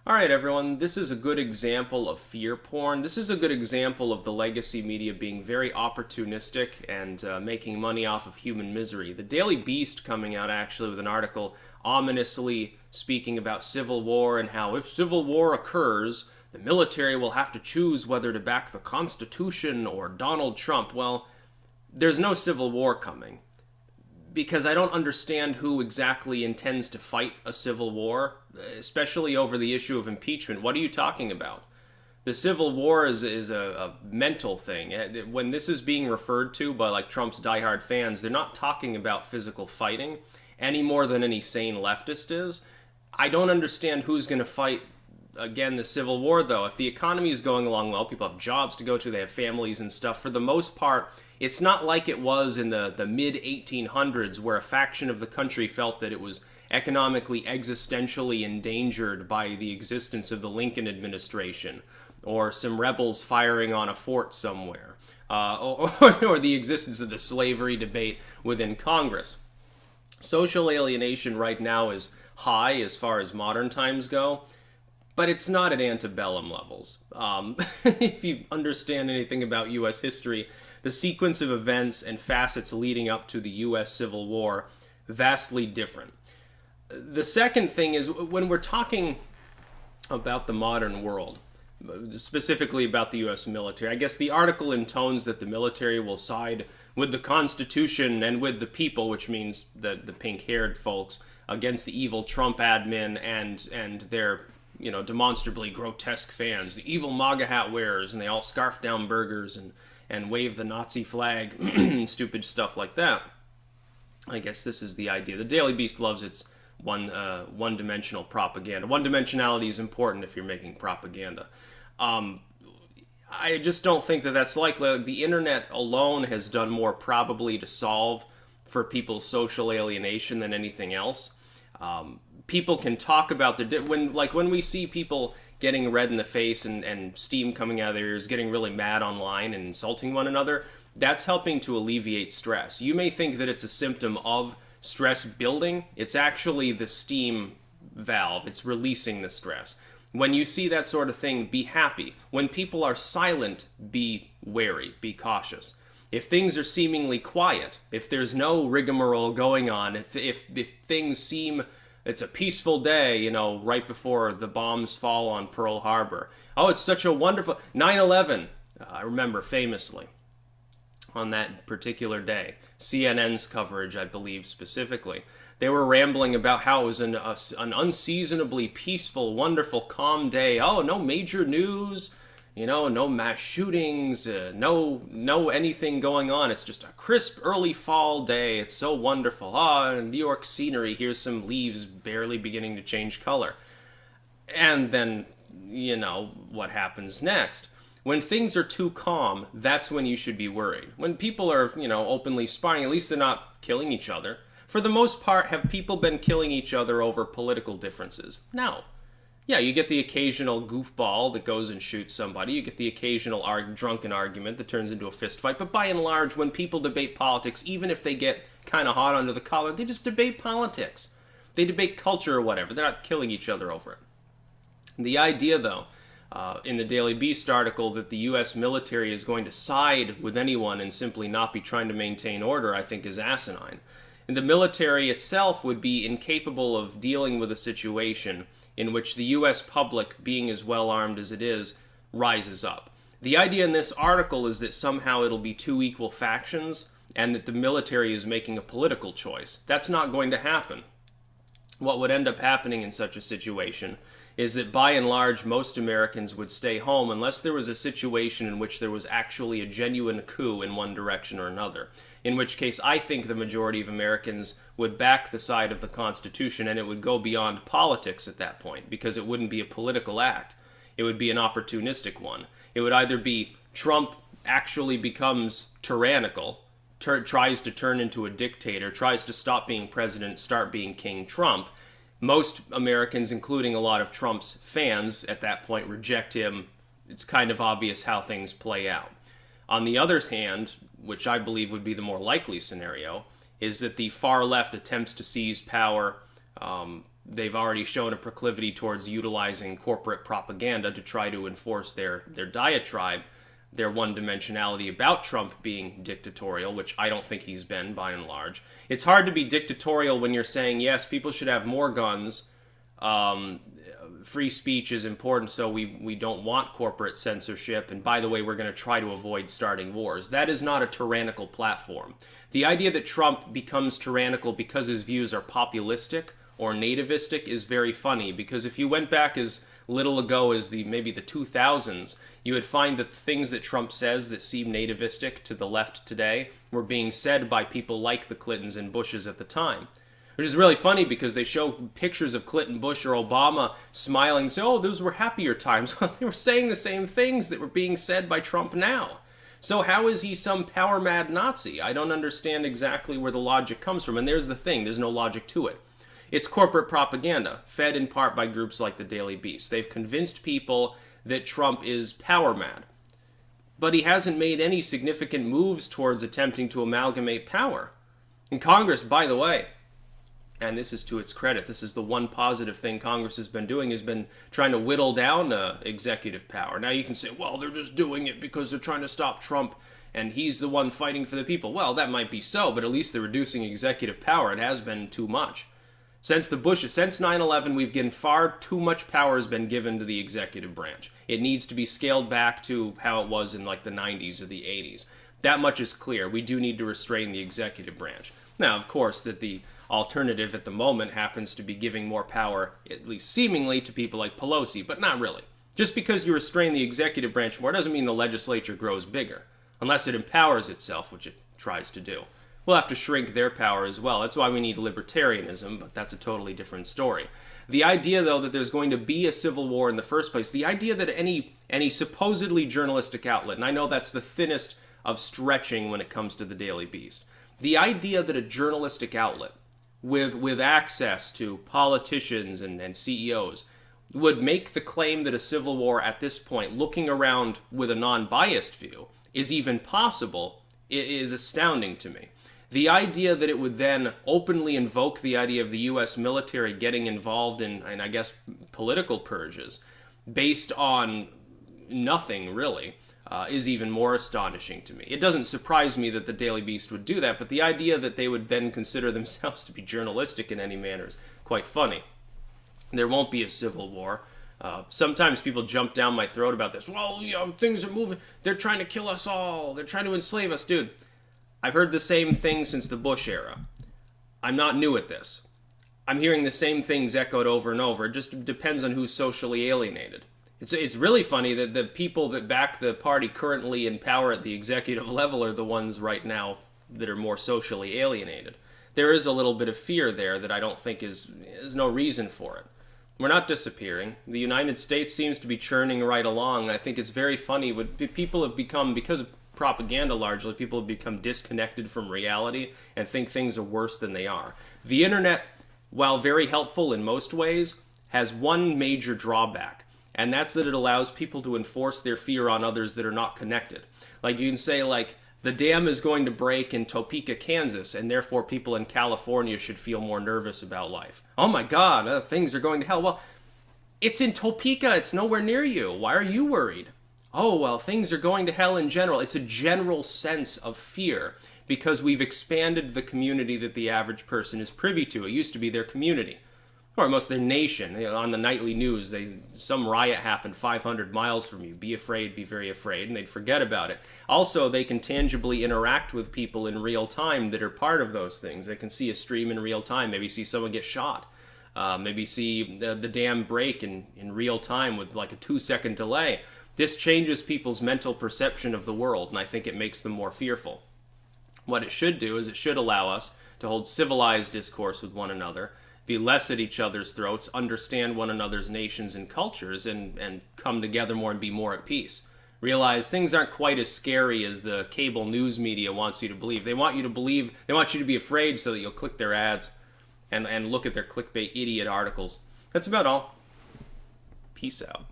All right, everyone, this is a good example of fear porn. This is a good example of the legacy media being very opportunistic and making money off of human misery. The Daily Beast coming out actually with an article ominously speaking about civil war and how if civil war occurs, the military will have to choose whether to back the Constitution or Donald Trump. Well, there's no civil war coming because I don't understand who exactly intends to fight a civil war, especially over the issue of impeachment. What are you talking about? The Civil War is a mental thing. When this is being referred to by like Trump's diehard fans, they're not talking about physical fighting any more than any sane leftist is. I don't understand who's going to fight again the Civil War, though. If the economy is going along well, people have jobs to go to, they have families and stuff. For the most part, it's not like it was in the mid-1800s where a faction of the country felt that it was economically existentially endangered by the existence of the Lincoln administration or some rebels firing on a fort somewhere, or the existence of the slavery debate within Congress. Social alienation right now is high as far as modern times go, but it's not at antebellum levels. If you understand anything about U.S. history, the sequence of events and facets leading up to the U.S. Civil War, vastly different. The second thing is when we're talking about the modern world, specifically about the U.S. military, I guess the article intones that the military will side with the Constitution and with the people, which means the pink-haired folks, against the evil Trump admin and their demonstrably grotesque fans, the evil MAGA hat wearers, and they all scarf down burgers and wave the Nazi flag and stupid stuff like that. I guess this is the idea. The Daily Beast loves its one-dimensional propaganda. One-dimensionality is important if you're making propaganda. I just don't think that that's likely. The internet alone has done more probably to solve for people's social alienation than anything else. People can talk about when we see people getting red in the face and steam coming out of their ears, getting really mad online and insulting one another, that's helping to alleviate stress. You may think that it's a symptom of stress building. It's actually the steam valve. It's releasing the stress. When you see that sort of thing, be happy. When people are silent, be wary, be cautious. If things are seemingly quiet, if there's no rigmarole going on, if things seem it's a peaceful day, right before the bombs fall on Pearl Harbor. Oh, it's such a wonderful 9/11. I remember famously on that particular day. CNN's coverage, I believe specifically. They were rambling about how it was an unseasonably peaceful, wonderful, calm day. Oh, no major news, no mass shootings, no anything going on. It's just a crisp early fall day. It's so wonderful. New York scenery. Here's some leaves barely beginning to change color. And then, what happens next? When things are too calm, that's when you should be worried. When people are, openly sparring, at least they're not killing each other. For the most part, have people been killing each other over political differences? No. Yeah, you get the occasional goofball that goes and shoots somebody. You get the occasional drunken argument that turns into a fist fight. But by and large, when people debate politics, even if they get kind of hot under the collar, they just debate politics. They debate culture or whatever. They're not killing each other over it. The idea, though, in the Daily Beast article that the U.S. military is going to side with anyone and simply not be trying to maintain order, I think is asinine. And the military itself would be incapable of dealing with a situation in which the U.S. public, being as well armed as it is, rises up. The idea in this article is that somehow it'll be two equal factions and that the military is making a political choice. That's not going to happen. What would end up happening in such a situation is that by and large most Americans would stay home unless there was a situation in which there was actually a genuine coup in one direction or another. In which case I think the majority of Americans would back the side of the Constitution, and it would go beyond politics at that point because it wouldn't be a political act. It would be an opportunistic one. It would either be Trump actually becomes tyrannical, tries to turn into a dictator, tries to stop being president, start being King Trump. Most Americans, including a lot of Trump's fans at that point, reject him. It's kind of obvious how things play out. On the other hand, which I believe would be the more likely scenario, is that the far left attempts to seize power, they've already shown a proclivity towards utilizing corporate propaganda to try to enforce their diatribe, their one-dimensionality about Trump being dictatorial, which I don't think he's been by and large. It's hard to be dictatorial when you're saying, yes, people should have more guns, free speech is important, so we don't want corporate censorship, and by the way, we're going to try to avoid starting wars. That is not a tyrannical platform. The idea that Trump becomes tyrannical because his views are populistic or nativistic is very funny, because if you went back as little ago as maybe the 2000s, you would find that the things that Trump says that seem nativistic to the left today were being said by people like the Clintons and Bushes at the time. Which is really funny because they show pictures of Clinton, Bush, or Obama smiling and say, oh, those were happier times. Well, they were saying the same things that were being said by Trump now. So how is he some power-mad Nazi? I don't understand exactly where the logic comes from. And there's the thing, there's no logic to it. It's corporate propaganda, fed in part by groups like the Daily Beast. They've convinced people that Trump is power-mad. But he hasn't made any significant moves towards attempting to amalgamate power. In Congress, by the way, and this is to its credit, this is the one positive thing Congress has been doing, has been trying to whittle down executive power. Now you can say, well, they're just doing it because they're trying to stop Trump and he's the one fighting for the people. Well, that might be so, but at least they're reducing executive power. It has been too much. Since the Bushes, since 9/11, we've given far too much power has been given to the executive branch. It needs to be scaled back to how it was in like the 90s or the 80s. That much is clear. We do need to restrain the executive branch. Now, of course, that the alternative at the moment happens to be giving more power, at least seemingly, to people like Pelosi, but not really. Just because you restrain the executive branch more doesn't mean the legislature grows bigger, unless it empowers itself, which it tries to do. We'll have to shrink their power as well. That's why we need libertarianism, but that's a totally different story. The idea, though, that there's going to be a civil war in the first place, the idea that any supposedly journalistic outlet, and I know that's the thinnest of stretching when it comes to the Daily Beast, the idea that a journalistic outlet with access to politicians and CEOs would make the claim that a civil war at this point, looking around with a non-biased view, is even possible, is astounding to me. The idea that it would then openly invoke the idea of the U.S. military getting involved in I guess, political purges based on nothing, really, is even more astonishing to me. It doesn't surprise me that the Daily Beast would do that, but the idea that they would then consider themselves to be journalistic in any manner is quite funny. There won't be a civil war. Sometimes people jump down my throat about this. Well, things are moving. They're trying to kill us all. They're trying to enslave us. Dude, I've heard the same thing since the Bush era. I'm not new at this. I'm hearing the same things echoed over and over. It just depends on who's socially alienated. It's really funny that the people that back the party currently in power at the executive level are the ones right now that are more socially alienated. There is a little bit of fear there that I don't think is no reason for it. We're not disappearing. The United States seems to be churning right along. I think it's very funny. People have become, because of propaganda largely, people have become disconnected from reality and think things are worse than they are. The internet, while very helpful in most ways, has one major drawback. And that's that it allows people to enforce their fear on others that are not connected. Like you can say, like, the dam is going to break in Topeka, Kansas, and therefore people in California should feel more nervous about life. Oh my God, things are going to hell. Well, it's in Topeka. It's nowhere near you. Why are you worried? Oh, well, things are going to hell in general. It's a general sense of fear because we've expanded the community that the average person is privy to. It used to be their community. Or most of their nation. On the nightly news, some riot happened 500 miles from you. Be afraid, be very afraid, and they'd forget about it. Also, they can tangibly interact with people in real time that are part of those things. They can see a stream in real time, maybe see someone get shot, maybe see the dam break in real time with like a 2-second delay. This changes people's mental perception of the world, and I think it makes them more fearful. What it should do is it should allow us to hold civilized discourse with one another, be less at each other's throats, understand one another's nations and cultures, and come together more and be more at peace. Realize things aren't quite as scary as the cable news media wants you to believe. They want you to be afraid so that you'll click their ads and look at their clickbait idiot articles. That's about all. Peace out.